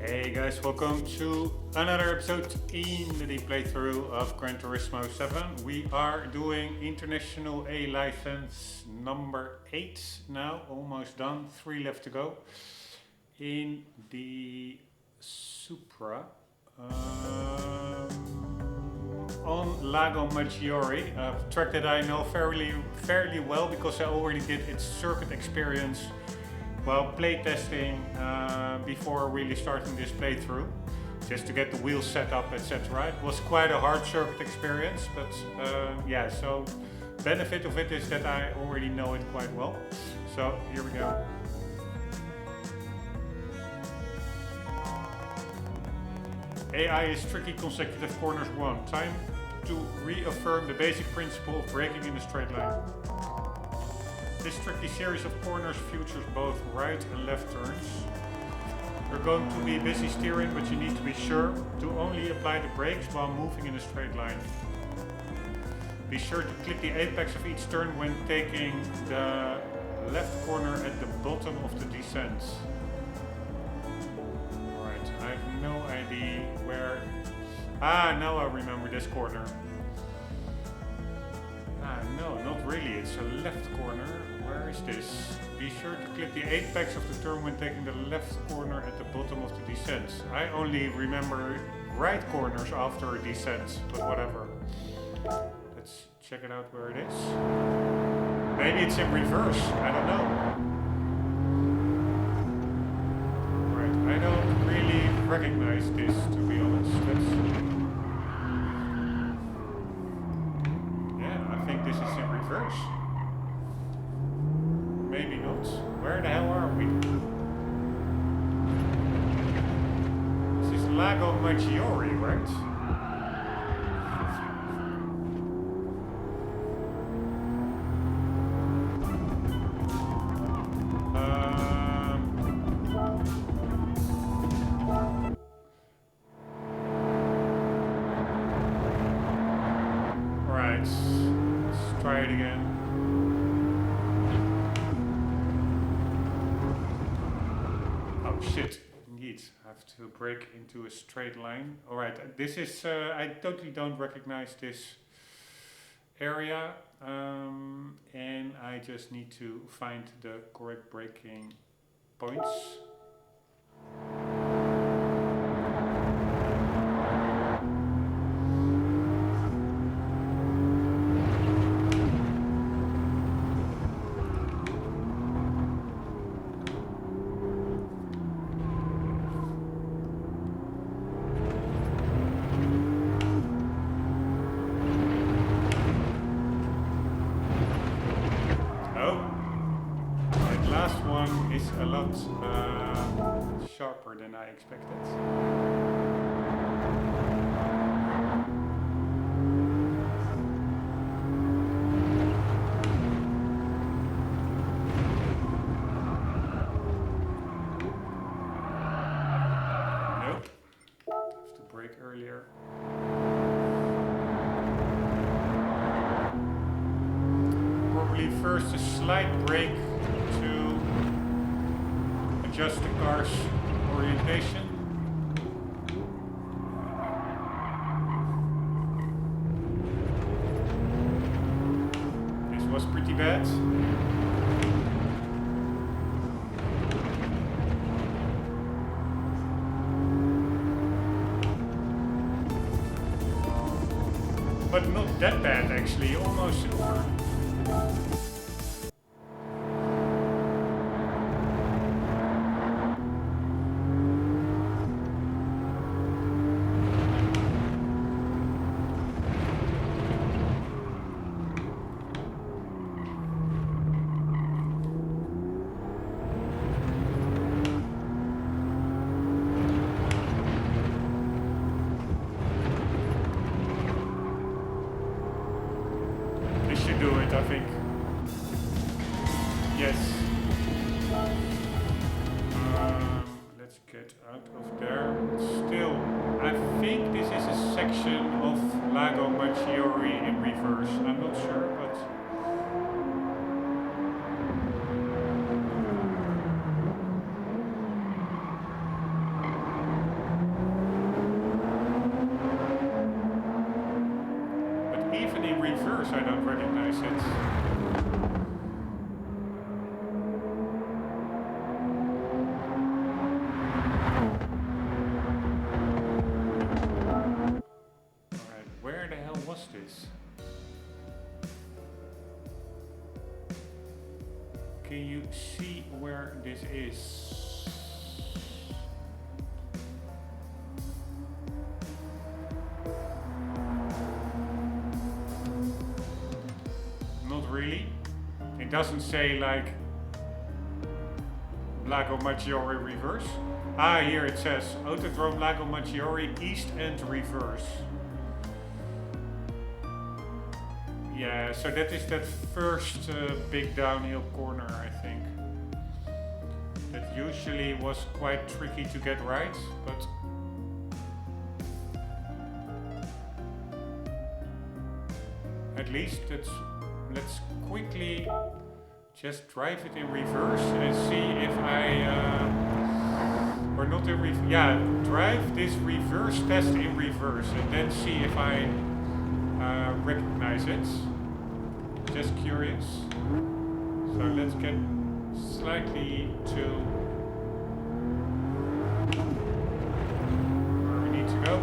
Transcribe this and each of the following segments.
Hey guys, welcome to another episode in the playthrough of Gran Turismo 7. We are doing International A license number 8 now, almost done, 3 left to go. In the Supra on Lago Maggiore, a track that I know fairly well because I already did its circuit experience while playtesting before really starting this playthrough, just to get the wheels set up, etc. It was quite a hard circuit experience, but yeah, so benefit of it is that I already know it quite well. So here we go. AI is tricky consecutive corners 1. Time to reaffirm the basic principle of braking in a straight line. This tricky series of corners features both right and left turns. You're going to be busy steering, but you need to be sure to only apply the brakes while moving in a straight line. Be sure to click the apex of each turn when taking the left corner at the bottom of the descent. Alright, I have no idea where... now I remember this corner. No, not really, it's a left corner. Where is this? Be sure to click the apex of the turn when taking the left corner at the bottom of the descent. I only remember right corners after a descent, but whatever. Let's check it out where it is. Maybe it's in reverse, I don't know. Right, I don't really recognize this, to be honest. This is in reverse. Maybe not. Where the hell are we? This is Lago Maggiore, right? Try it again. Oh shit, indeed. I have to brake into a straight line. Alright, this is, I totally don't recognize this area. And I just need to find the correct braking points. Is a lot sharper than I expected. Nope. Have to brake earlier. Probably first a slight brake to adjust the car's orientation. This was pretty bad. But not that bad actually, almost silver. Do it, I think. Yes. Let's get out of there. Still, I think this is a section of Lago Maggiore in reverse. I'm not sure, but course I don't recognize it. Alright, where the hell was this? Can you see where this is? Not really. It doesn't say like Lago Maggiore reverse. Ah, here it says Autodrome Lago Maggiore East End reverse. Yeah, so that is that first big downhill corner, I think. That usually was quite tricky to get right, but at least let's quickly just drive it in reverse and see if or not in reverse. Yeah, drive this reverse test in reverse and then see if I recognize it. Just curious. So let's get slightly to where we need to go.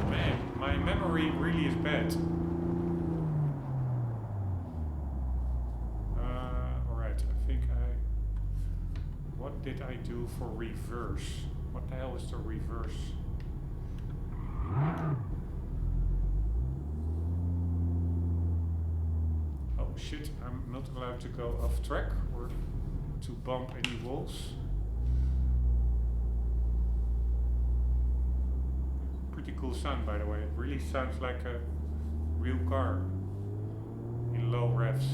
Man, my memory really is bad. Alright, I think what did I do for reverse? What the hell is the reverse? Oh shit, I'm not allowed to go off track or to bump any walls. Pretty cool sound, by the way. It really sounds like a real car in low revs.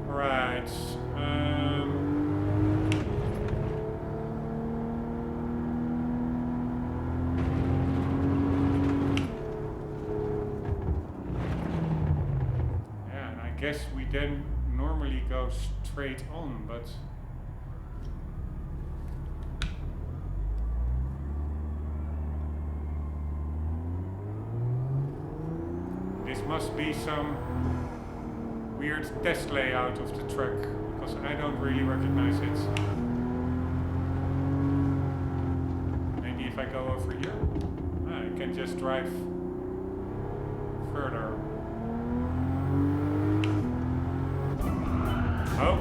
Alright. I guess we then normally go straight on, but this must be some weird test layout of the track, because I don't really recognize it. Maybe if I go over here, I can just drive further. Oh.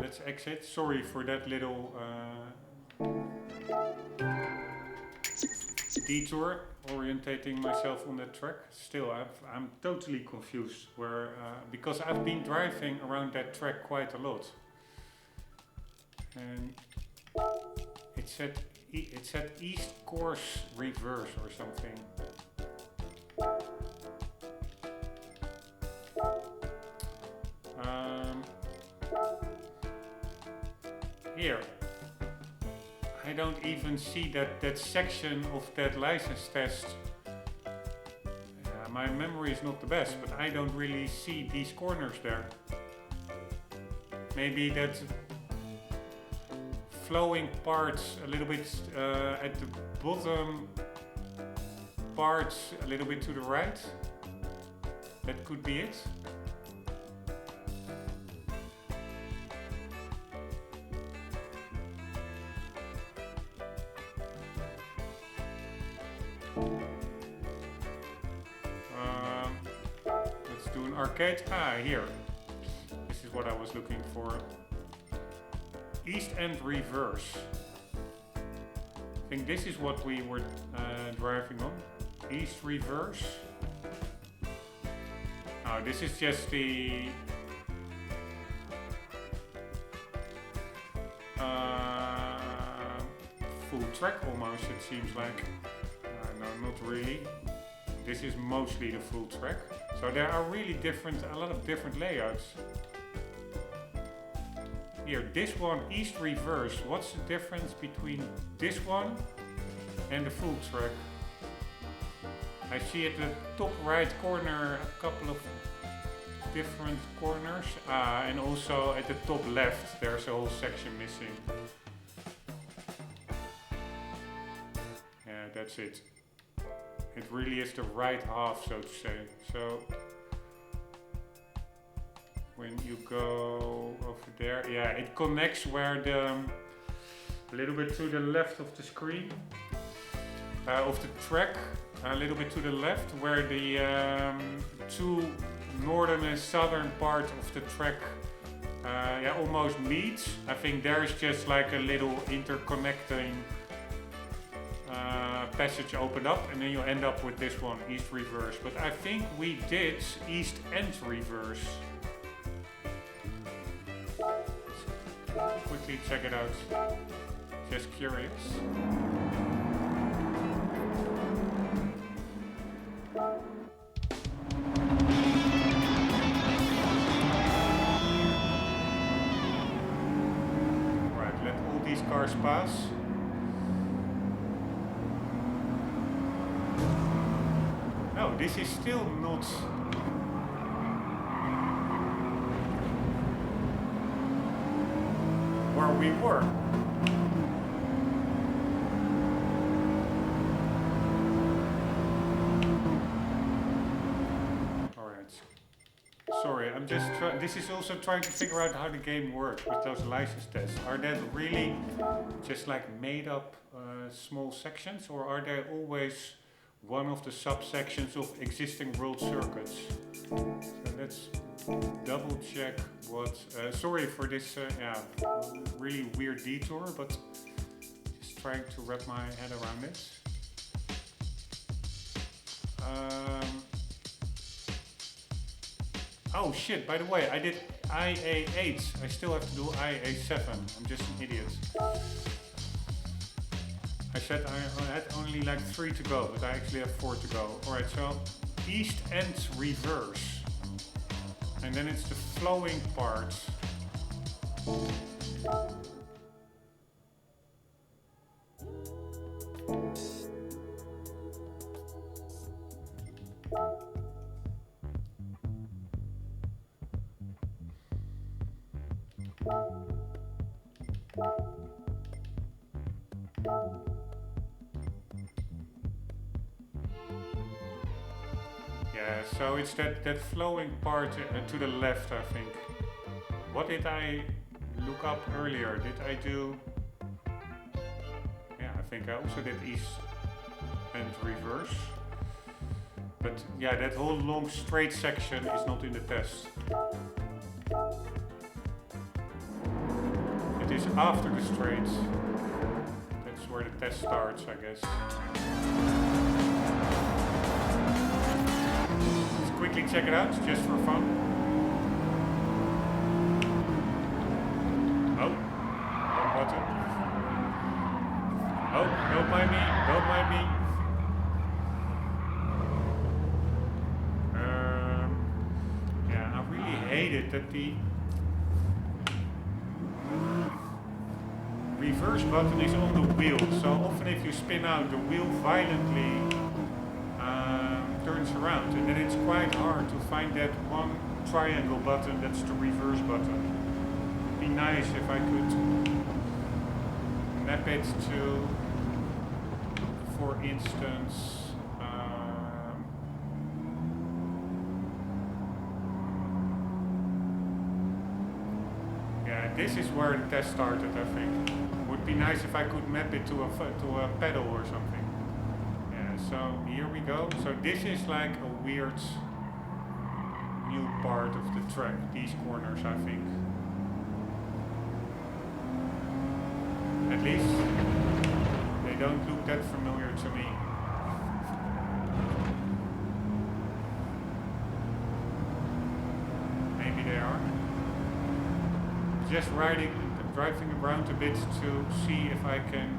Let's exit. Sorry for that little detour, orientating myself on that track. Still, I'm totally confused where because I've been driving around that track quite a lot, and it said East Course reverse or something. Here, I don't even see that section of that license test. My memory is not the best, but I don't really see these corners there. Maybe that flowing parts a little bit at the bottom parts a little bit to the right. That could be it. Let's do an arcade. Ah, here. This is what I was looking for. East End reverse. I think this is what we were driving on. East reverse. Oh, this is just the full track almost, it seems like. No, not really. This is mostly the full track. So there are really a lot of different layouts. Here, this one, East reverse. What's the difference between this one and the full track? I see at the top right corner a couple of different corners, and also at the top left there's a whole section missing. Yeah, that's it. It really is the right half, so to say. So when you go over there, yeah, it connects where a little bit to the left of the screen, of the track, a little bit to the left, where the two northern and southern part of the track almost meets. I think there's just like a little interconnecting passage opened up, and then you end up with this one, east reverse. But I think we did east and reverse. Let's quickly check it out. Just curious. Right, let all these cars pass. No, this is still not. Where we were. Sorry, I'm just trying. This is also trying to figure out how the game works with those license tests. Are they really just like made up small sections, or are they always one of the subsections of existing world circuits? So let's double check what. Sorry for this, really weird detour, but just trying to wrap my head around it. Oh shit, by the way, I did IA8. I still have to do IA7. I'm just an idiot. I said I had only like 3 to go, but I actually have 4 to go. Alright, so east and reverse. And then it's the flowing part. Yeah, so it's that flowing part to the left, I think. What did I look up earlier? Did I do... Yeah, I think I also did east and reverse. But yeah, that whole long straight section is not in the test. It is after the straight. That's where the test starts, I guess. Let's quickly check it out, just for fun. Oh, wrong button. Oh, don't mind me, don't mind me. Yeah, I really hate it that the reverse button is on the wheel, so often if you spin out, the wheel violently turns around, and then it's quite hard to find that one triangle button that's the reverse button. It'd be nice if I could map it to, for instance, yeah, this is where the test started, I think. Would be nice if I could map it to a pedal or something. Yeah, so here we go. So this is like a weird new part of the track, these corners, I think. At least they don't look that familiar to me. Maybe they are. Just driving around a bit to see if I can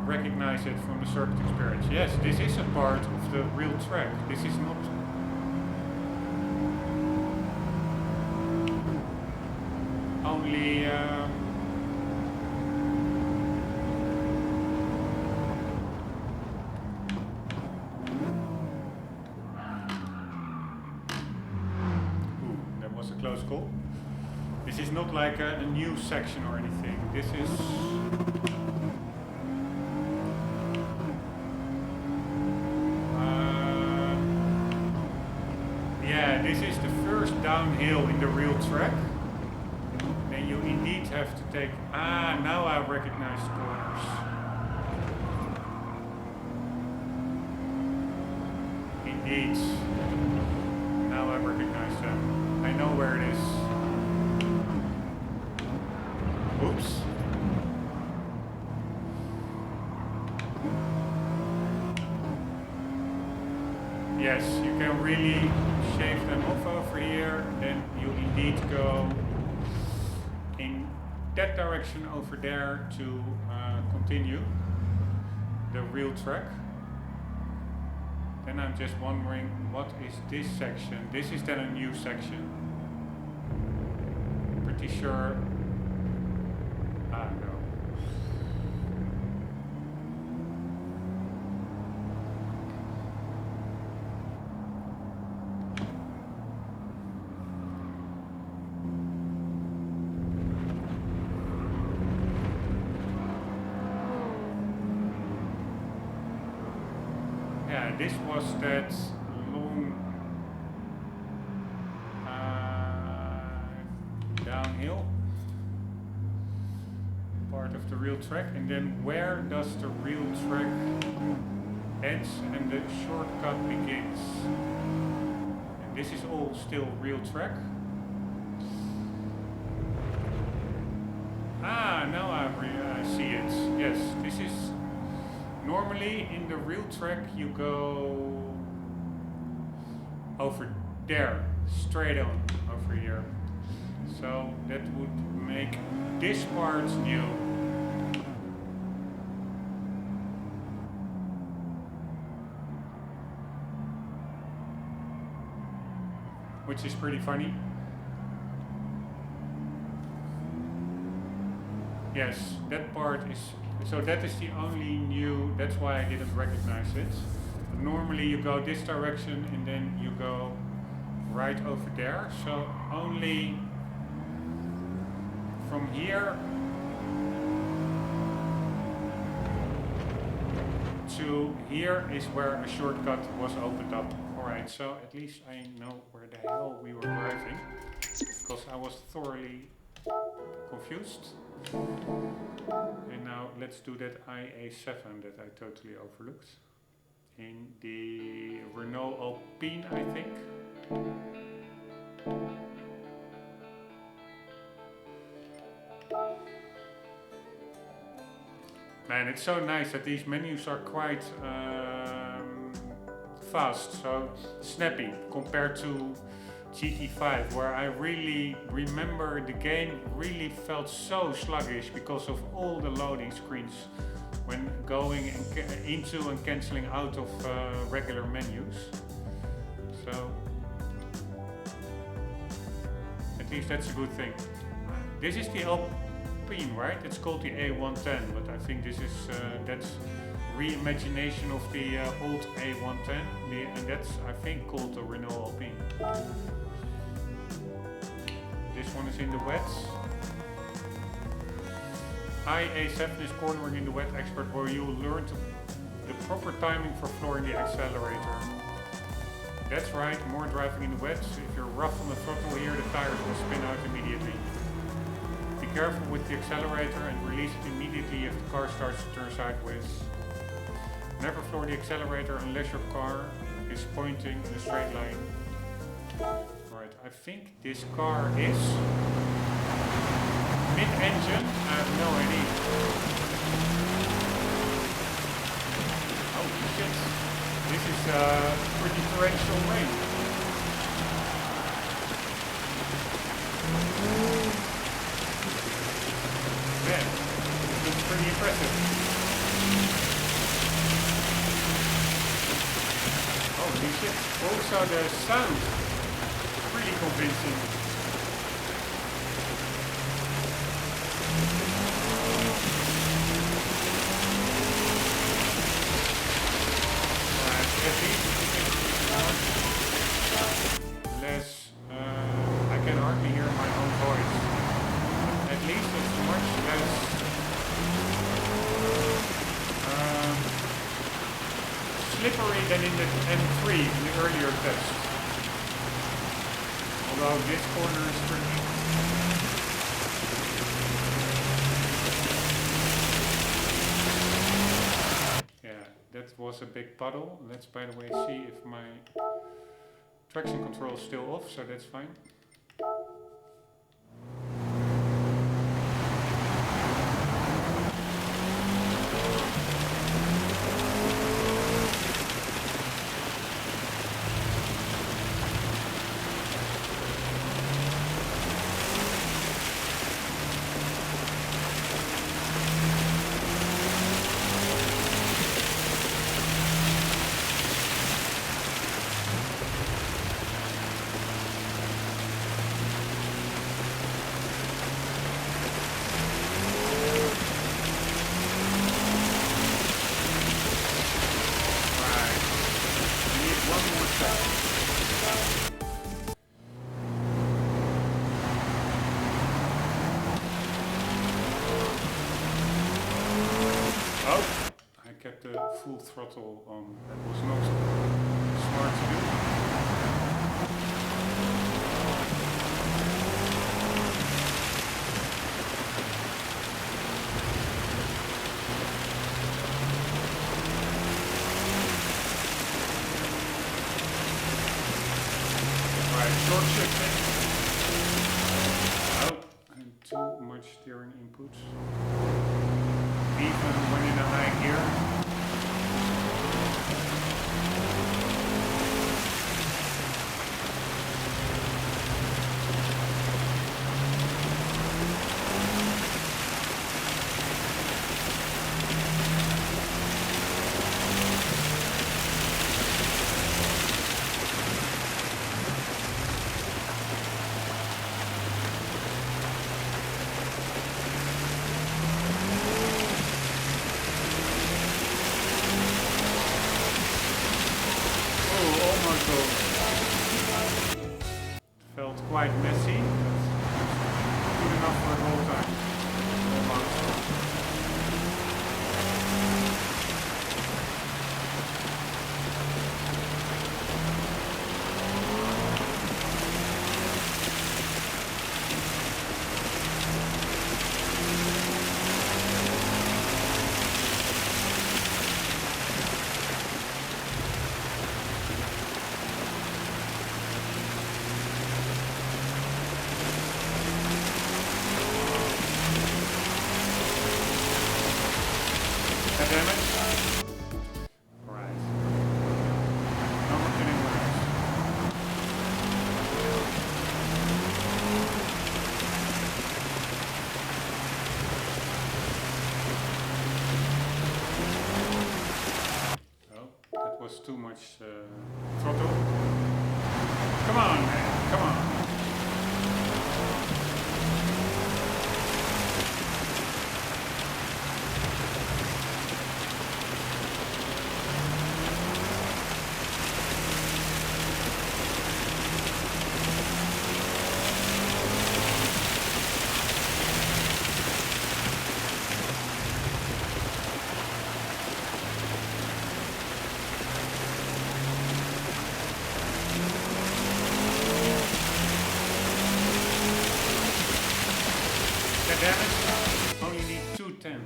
recognize it from the circuit experience. Yes, this is a part of the real track. This is not only This is not like a new section or anything. This is... yeah, this is the first downhill in the real track. Then you indeed have to take... Ah, now I recognize the corners. Indeed. Now I recognize them. I know where it is. Oops. Yes, you can really shave them off over here, then you indeed go in that direction over there to continue the real track. Then I'm just wondering, what is this section? This is then a new section. Pretty sure. Ah, no. Yeah, this was that long downhill part of the real track, and then where does the real track ends and the shortcut begins? And this is all still real track. Ah, now I see it. Yes, this is normally in the real track you go over there, straight on over here. So that would make this part new. Which is pretty funny. Yes, that part is, so that is the only new, that's why I didn't recognize it. But normally you go this direction and then you go right over there. So only from here to here is where a shortcut was opened up. Alright, so at least I know where the hell we were driving, because I was thoroughly confused. And now let's do that IA7 that I totally overlooked. In the Renault Alpine, I think. Man, it's so nice that these menus are quite fast, so snappy compared to GT5, where I really remember the game really felt so sluggish because of all the loading screens when going into and cancelling out of regular menus. So at least that's a good thing. This is the Alpine, right? It's called the A110, but I think this is that's reimagination of the old A110, and that's I think called the Renault Alpine. This one is in the wet. IA7 is cornering in the wet expert, where you will learn the proper timing for flooring the accelerator. That's right, more driving in the wet. If you're rough on the throttle here, the tires will spin out immediately. Be careful with the accelerator and release it immediately if the car starts to turn sideways. Never floor the accelerator unless your car is pointing in a straight line. Alright, I think this car is mid-engine. I have no idea. Oh shit, this is pretty torrential rain. Man, this looks pretty impressive. Holy shit. Also the sound, really convincing. Alright, at least less, I can hardly hear my own voice. than in the M3 in the earlier test. Although this corner is tricky. Yeah, that was a big puddle. Let's, by the way, see if my traction control is still off, so that's fine. Kept the full throttle on. That was not smart to do. Right, short shifting. Oh, and too much steering inputs. Even when in a high gear. Felt quite messy, but good enough for the whole time. Almost. Too much throttle. Come on, man, come on. Damage, only need 2/10.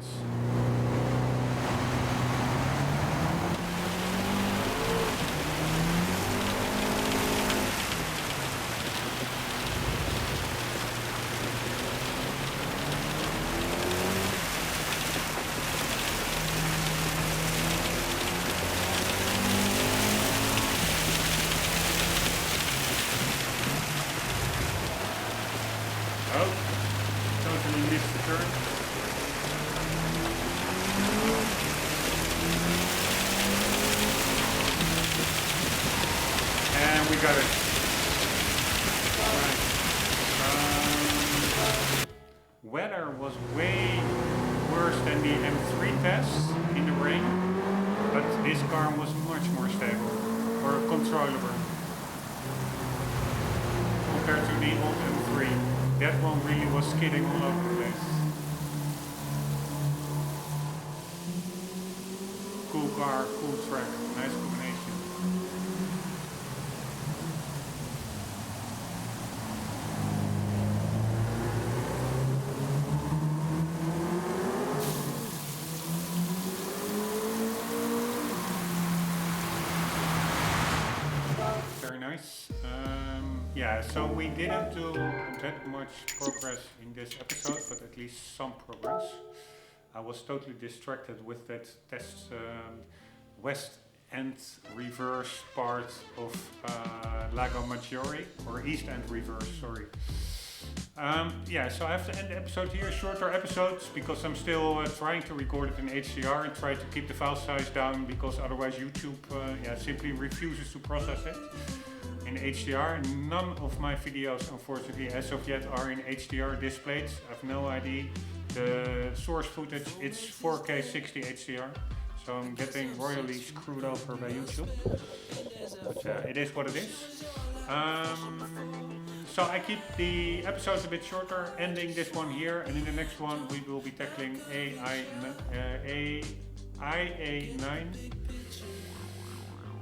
Oh. Totally missed the turn. And we got it. Alright. Weather was way worse than the M3 test in the rain, but this car was much more stable or controllable compared to the old M3. That one really was skidding all over the place. Cool car, cool track, nice combination. guys. Yeah, so we didn't do that much progress in this episode, but at least some progress. I was totally distracted with that test west end reverse part of Lago Maggiore, or east end reverse, sorry. Yeah, so I have to end the episode here, shorter episodes, because I'm still trying to record it in HDR and try to keep the file size down, because otherwise YouTube simply refuses to process it in HDR. None of my videos, unfortunately, as of yet are in HDR displayed. I have no idea. The source footage, it's 4k60 HDR, so I'm getting royally screwed over by YouTube. But it is what it is. So I keep the episodes a bit shorter, ending this one here, and in the next one we will be tackling IA9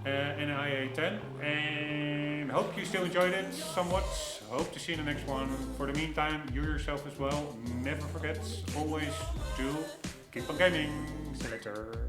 and IA10, and hope you still enjoyed it somewhat. Hope to see you in the next one. For the meantime, you yourself as well, never forget, always do keep on gaming. See you later.